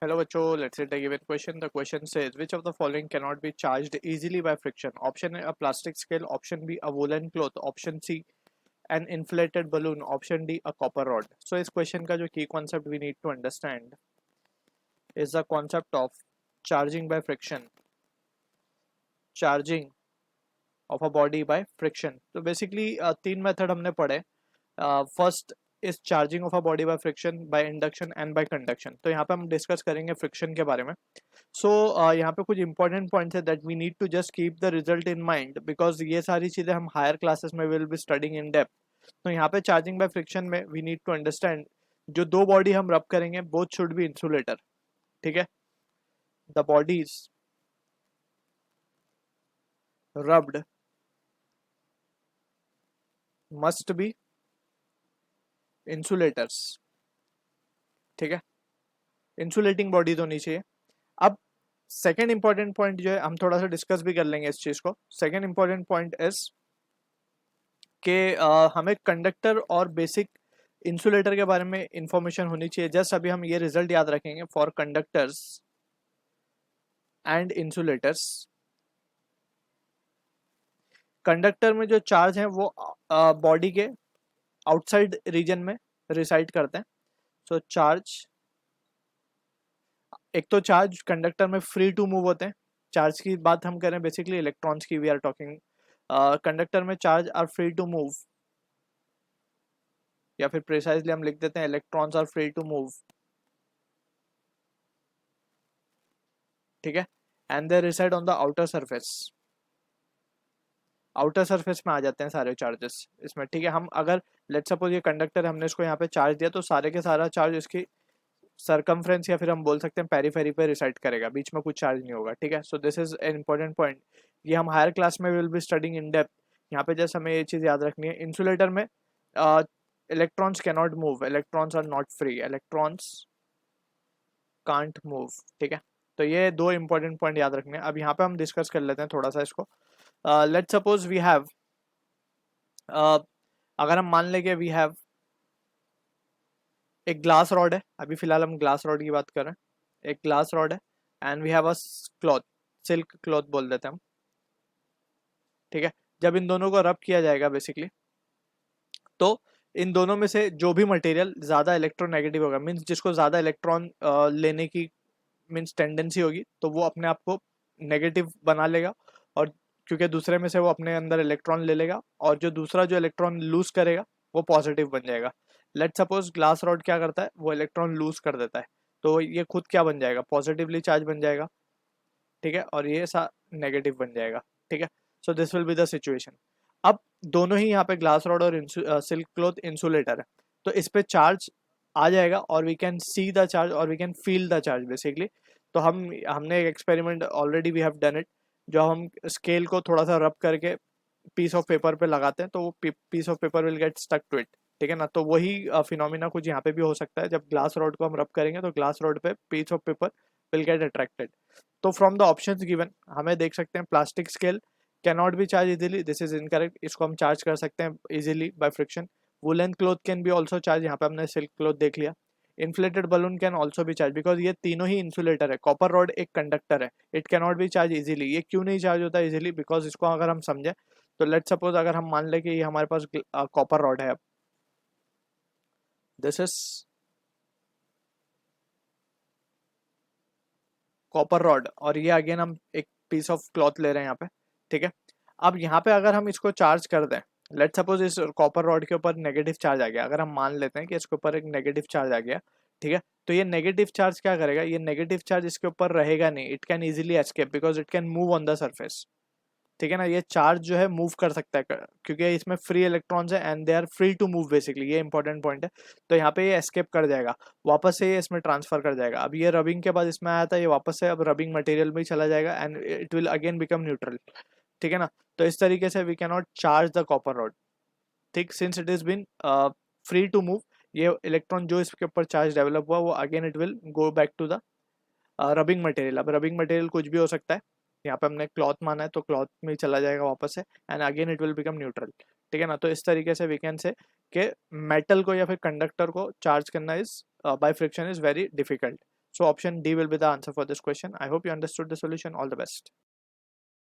Hello, Bacho. Let's take a given question. The question says, which of the following cannot be charged easily by friction? Option A, a plastic scale. Option B, a woolen cloth. Option C, an inflated balloon. Option D, a copper rod. So इस question का जो key concept we need to understand is the concept of charging by friction. Charging of a body by friction. तो basically तीन method हमने पढ़े. First is charging of a body by friction, by induction and bye conduction. तो यहाँ पे हम discuss करेंगे friction के बारे में. सो यहाँ पे कुछ इंपॉर्टेंट पॉइंट्स है that we need to just keep the result in mind, because ये सारी चीज़ें हम हायर क्लासेस में will be studying in depth. तो यहाँ पे चार्जिंग बाय फ्रिक्शन में वी नीड टू अंडरस्टैंड जो दो बॉडी हम रब करेंगे बोथ शुड बी इंसुलेटर. ठीक है, the bodies rubbed must be insulators. ठीक है, इंसुलेटिंग बॉडीज होनी चाहिए. अब सेकेंड इंपॉर्टेंट पॉइंट जो है हम थोड़ा सा डिस्कस भी कर लेंगे इस चीज को. सेकेंड इंपॉर्टेंट पॉइंट इज कि हमें कंडक्टर और बेसिक इंसुलेटर के बारे में इंफॉर्मेशन होनी चाहिए. जस्ट अभी हम ये रिजल्ट याद रखेंगे for conductors and insulators. Conductor में जो चार्ज है वो बॉडी के आउटसाइड रीजन में रिसाइड करते हैं. सो चार्ज, एक तो चार्ज कंडक्टर में फ्री टू मूव होते हैं. चार्ज की बात हम करें बेसिकली इलेक्ट्रॉन्स की वी आर टॉकिंग. कंडक्टर में charge are free to move, या फिर प्रिसाइजली हम लिख देते हैं electrons are free to move. ठीक है, and they reside on the outer surface. Outer surface में आ जाते हैं सारे चार्जेस इसमें. ठीक है, हम अगर लेट्स सपोज ये कंडक्टर हमने इसको यहाँ पे चार्ज दिया तो सारे के सारा चार्ज इसकी सरकमफ्रेंस या फिर हम बोल सकते हैं पेरीफेरी पे रिसाइड करेगा, बीच में कुछ चार्ज नहीं होगा. ठीक है, so this is an important point. ये हम हायर क्लास में will be studying in depth. यहाँ पे जस्ट हमें ये चीज़ याद रखनी है. इंसुलेटर में electrons cannot move, electrons are not free, electrons can't move. ठीक है, तो ये दो इंपॉर्टेंट पॉइंट याद रखने हैं. अब यहाँ पे हम डिस्कस कर लेते हैं थोड़ा सा इसको. लेट्स सपोज वी हैव, अगर हम मान लेंगे वी हैव एक ग्लास रॉड है. अभी फिलहाल हम ग्लास रॉड की बात कर रहे हैं. एक ग्लास रॉड है and we have a cloth, silk cloth बोल देते हैं हम. ठीक है, जब इन दोनों को रब किया जाएगा बेसिकली, तो इन दोनों में से जो भी मटेरियल ज़्यादा इलेक्ट्रोनेगेटिव होगा, मीन्स जिसको ज़्यादा इलेक्ट्रॉन लेने की मीन्स टेंडेंसी होगी, तो वो अपने आप को नेगेटिव बना लेगा. और क्योंकि दूसरे में से वो अपने अंदर इलेक्ट्रॉन ले लेगा, और जो दूसरा जो इलेक्ट्रॉन लूज करेगा वो पॉजिटिव बन जाएगा. लेट सपोज ग्लास रॉड क्या करता है, वो इलेक्ट्रॉन लूज कर देता है, तो ये खुद क्या बन जाएगा, पॉजिटिवली चार्ज बन जाएगा. ठीक है, और ये सा नेगेटिव बन जाएगा. ठीक है, so this will be the situation. अब दोनों ही यहाँ पे ग्लास रॉड और सिल्क क्लॉथ इंसुलेटर है, तो इस पे चार्ज आ जाएगा और we can see the charge और we can feel the charge basically. तो हमने एक experiment already we have done it. जो हम स्केल को थोड़ा सा रब करके पीस ऑफ पेपर पे लगाते हैं तो वो piece of paper will get stuck to it. ठीक है ना, तो वही फिनोमिना कुछ यहाँ पे भी हो सकता है. जब ग्लास रॉड को हम रब करेंगे तो ग्लास रॉड पे piece of paper will get attracted. तो फ्रॉम द ऑप्शंस गिवन हमें देख सकते हैं plastic scale cannot be charge easily, this is incorrect. इसको हम चार्ज कर सकते हैं easily by friction. Woollen cloth can be also charge, यहाँ पे हमने सिल्क क्लॉथ देख लिया. Inflated balloon can also be charge, because ये तीनों ही इंसुलेटर है. कॉपर रॉड एक कंडक्टर है, it cannot be charge easily. ये क्यों नहीं चार्ज होता इजीली, बिकॉज इसको अगर हम समझे तो लेट सपोज अगर हम मान लें कि ये हमारे पास कॉपर रॉड है. अब दिस इज कॉपर रॉड और ये अगेन हम एक पीस ऑफ क्लॉथ ले रहे हैं यहाँ पे. ठीक है, अब यहाँ पे अगर हम इसको चार्ज कर दें, लेट सपोज इस कॉपर रॉड के ऊपर नेगेटिव चार्ज आ गया. अगर हम मान लेते हैं कि इसके ऊपर एक नेगेटिव चार्ज आ गया, ठीक है, तो ये नेगेटिव चार्ज क्या करेगा, ये नेगेटिव चार्ज इसके ऊपर रहेगा नहीं. It can easily escape because it can move on the surface. ठीक है ना, ये चार्ज जो है मूव कर सकता है क्योंकि इसमें फ्री इलेक्ट्रॉन्स है and they are free to move basically. ये इंपॉर्टेंट पॉइंट है. तो यहाँ पे ये एस्केप कर जाएगा, वापस से ये इसमें ट्रांसफर कर जाएगा. अब ये रबिंग के बाद इसमें आया था, ये वापस से अब रबिंग मटेरियल में ही चला जाएगा and it will again become neutral. ठीक है ना, तो इस तरीके से we can not charge the copper rod. ठीक, since it is been free to move, ये इलेक्ट्रॉन जो इसके ऊपर चार्ज डेवलप हुआ वो again it will go back to the rubbing material. अब रबिंग मटेरियल कुछ भी हो सकता है, यहाँ पे हमने क्लॉथ माना है तो क्लॉथ में ही चला जाएगा वापस से and again it will become neutral. ठीक है ना, तो इस तरीके से वी कैन से कि मेटल को या फिर कंडक्टर को चार्ज करना is by friction is very difficult. So option D will be the answer for this question. I hope you understood the solution. All the best.